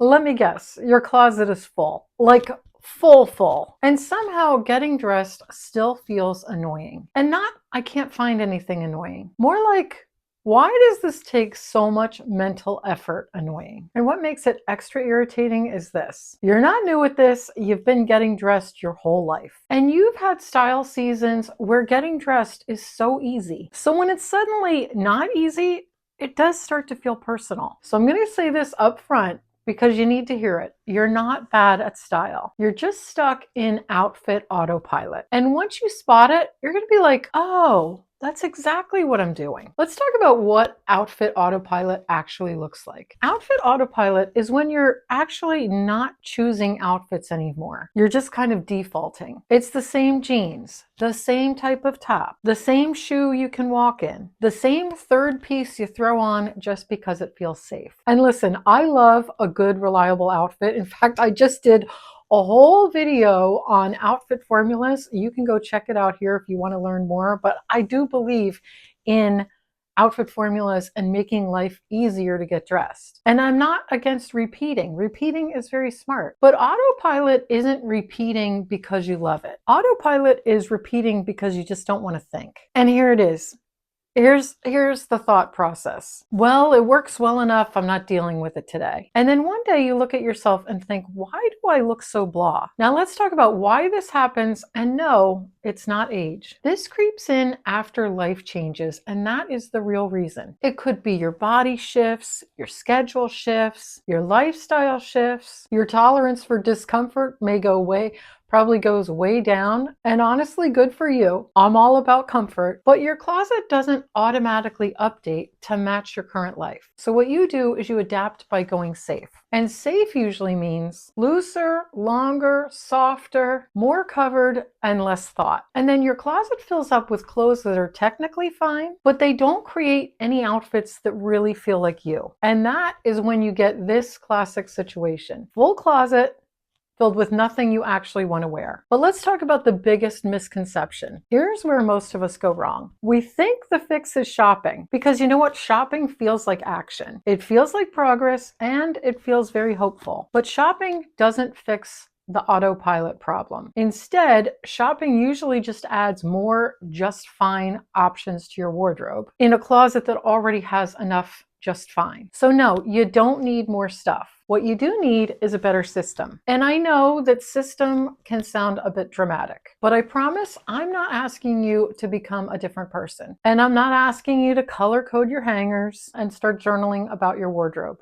Let me guess, your closet is full, like full. And somehow getting dressed still feels annoying. And not, I can't find anything annoying. More like, why does this take so much mental effort annoying? And what makes it extra irritating is this. You're not new at this. You've been getting dressed your whole life. And you've had style seasons where getting dressed is so easy. So when it's suddenly not easy, it does start to feel personal. So I'm going to say this up front because you need to hear it. You're not bad at style. You're just stuck in outfit autopilot. And once you spot it, you're going to be like, oh, that's exactly what I'm doing. Let's talk about what outfit autopilot actually looks like. Outfit autopilot is when you're actually not choosing outfits anymore. You're just kind of defaulting. It's the same jeans, the same type of top, the same shoe you can walk in, the same third piece you throw on just because it feels safe. And listen, I love a good, reliable outfit. In fact, I just did a whole video on outfit formulas. You can go check it out here if you want to learn more, but I do believe in outfit formulas and making life easier to get dressed. And I'm not against repeating. Repeating is very smart. But autopilot isn't repeating because you love it. Autopilot is repeating because you just don't want to think. And here it is. Here's the thought process. Well, it works well enough. I'm not dealing with it today. And then one day you look at yourself and think, why do I look so blah? Now let's talk about why this happens. And no, it's not age. This creeps in after life changes, and that is the real reason. It could be your body shifts, your schedule shifts, your lifestyle shifts, your tolerance for discomfort may go away. Probably goes way down, and honestly, good for you. I'm all about comfort, but your closet doesn't automatically update to match your current life. So what you do is you adapt by going safe. And safe usually means looser, longer, softer, more covered, and less thought. And then your closet fills up with clothes that are technically fine, but they don't create any outfits that really feel like you. And that is when you get this classic situation. Full closet, filled with nothing you actually want to wear. But let's talk about the biggest misconception. Here's where most of us go wrong. We think the fix is shopping because you know what? Shopping feels like action. It feels like progress and it feels very hopeful. But shopping doesn't fix the autopilot problem. Instead, shopping usually just adds more just fine options to your wardrobe in a closet that already has enough just fine. So no, you don't need more stuff. What you do need is a better system. And I know that system can sound a bit dramatic, but I promise I'm not asking you to become a different person. And I'm not asking you to color code your hangers and start journaling about your wardrobe,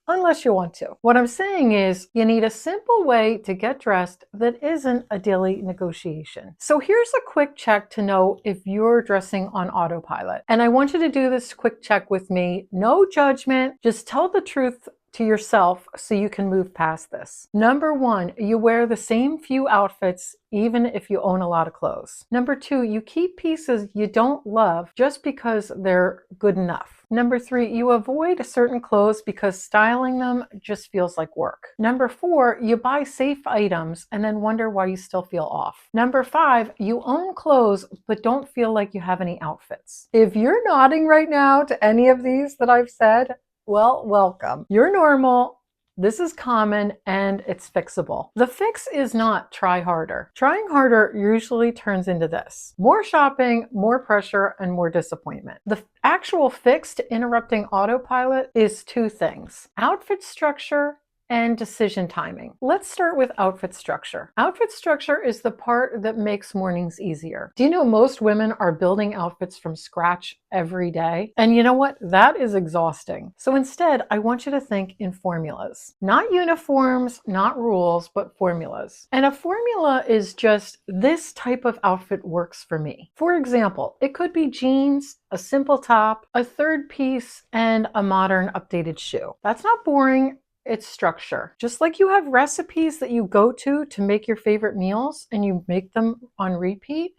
unless you want to. What I'm saying is you need a simple way to get dressed that isn't a daily negotiation. So here's a quick check to know if you're dressing on autopilot. And I want you to do this quick check with me. No judgment, just tell the truth to yourself so you can move past this. Number one, you wear the same few outfits even if you own a lot of clothes. Number two, you keep pieces you don't love just because they're good enough. Number three, you avoid certain clothes because styling them just feels like work. Number four, you buy safe items and then wonder why you still feel off. Number five, you own clothes but don't feel like you have any outfits. If you're nodding right now to any of these that I've said, well, welcome. You're normal. This is common and it's fixable. The fix is not try harder. Trying harder usually turns into this: more shopping, more pressure, and more disappointment. The actual fix to interrupting autopilot is two things: outfit structure and decision timing. Let's start with outfit structure. Outfit structure is the part that makes mornings easier. Do you know most women are building outfits from scratch every day? And you know what? That is exhausting. So instead, I want you to think in formulas. Not uniforms, not rules, but formulas. And a formula is just this type of outfit works for me. For example, it could be jeans, a simple top, a third piece, and a modern updated shoe. That's not boring. It's structure. Just like you have recipes that you go to make your favorite meals and you make them on repeat,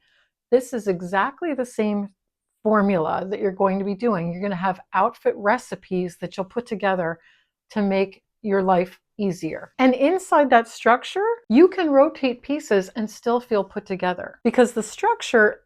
this is exactly the same formula that you're going to be doing. You're going to have outfit recipes that you'll put together to make your life easier. And inside that structure, you can rotate pieces and still feel put together because the structure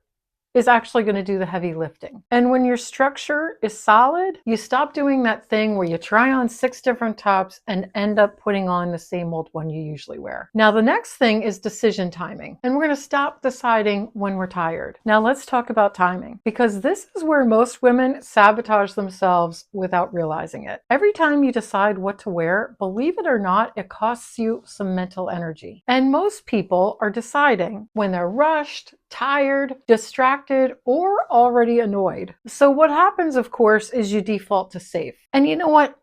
is actually going to do the heavy lifting. And when your structure is solid, you stop doing that thing where you try on 6 different tops and end up putting on the same old one you usually wear. Now, the next thing is decision timing. And we're going to stop deciding when we're tired. Now, let's talk about timing, because this is where most women sabotage themselves without realizing it. Every time you decide what to wear, believe it or not, it costs you some mental energy. And most people are deciding when they're rushed, tired, distracted, or already annoyed. So what happens, of course, is you default to safe. And you know what?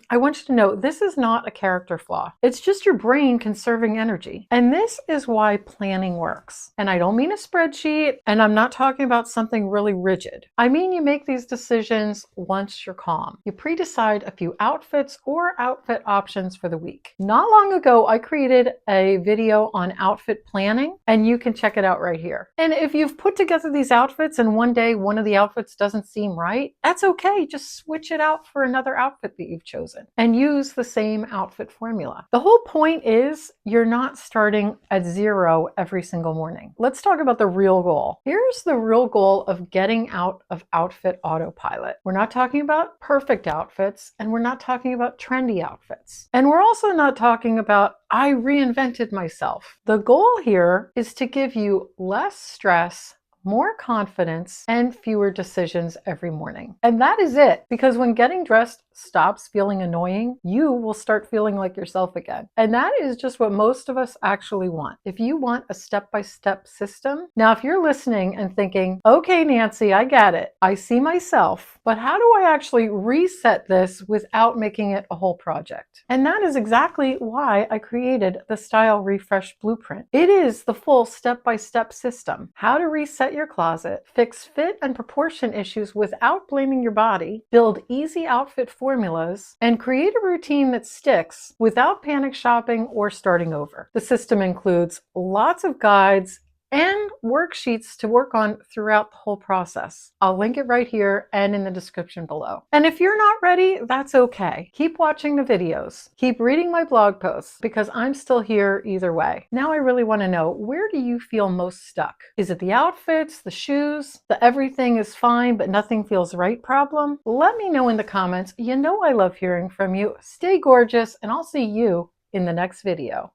I want you to know this is not a character flaw. It's just your brain conserving energy. And this is why planning works. And I don't mean a spreadsheet, and I'm not talking about something really rigid. I mean you make these decisions once you're calm. You pre-decide a few outfits or outfit options for the week. Not long ago, I created a video on outfit planning, and you can check it out right here. And if you've put together these outfits and one day one of the outfits doesn't seem right, that's okay. Just switch it out for another outfit that you've chosen and use the same outfit formula. The whole point is you're not starting at zero every single morning. Let's talk about the real goal. Here's the real goal of getting out of outfit autopilot. We're not talking about perfect outfits, and we're not talking about trendy outfits. And we're also not talking about I reinvented myself. The goal here is to give you less stress, more confidence, and fewer decisions every morning. And that is it, because when getting dressed stops feeling annoying, you will start feeling like yourself again. And that is just what most of us actually want. If you want a step-by-step system, now if you're listening and thinking, okay, Nancy, I get it. I see myself, but how do I actually reset this without making it a whole project? And that is exactly why I created the Style Refresh Blueprint. It is the full step-by-step system. How to reset your closet, fix fit and proportion issues without blaming your body, build easy outfit formulas, and create a routine that sticks without panic shopping or starting over. The system includes lots of guides and worksheets to work on throughout the whole process. I'll link it right here and in the description below. And if you're not ready, that's okay. Keep watching the videos. Keep reading my blog posts, because I'm still here either way. Now I really want to know, where do you feel most stuck? Is it the outfits, the shoes, the everything is fine but nothing feels right problem? Let me know in the comments. You know I love hearing from you. Stay gorgeous, and I'll see you in the next video.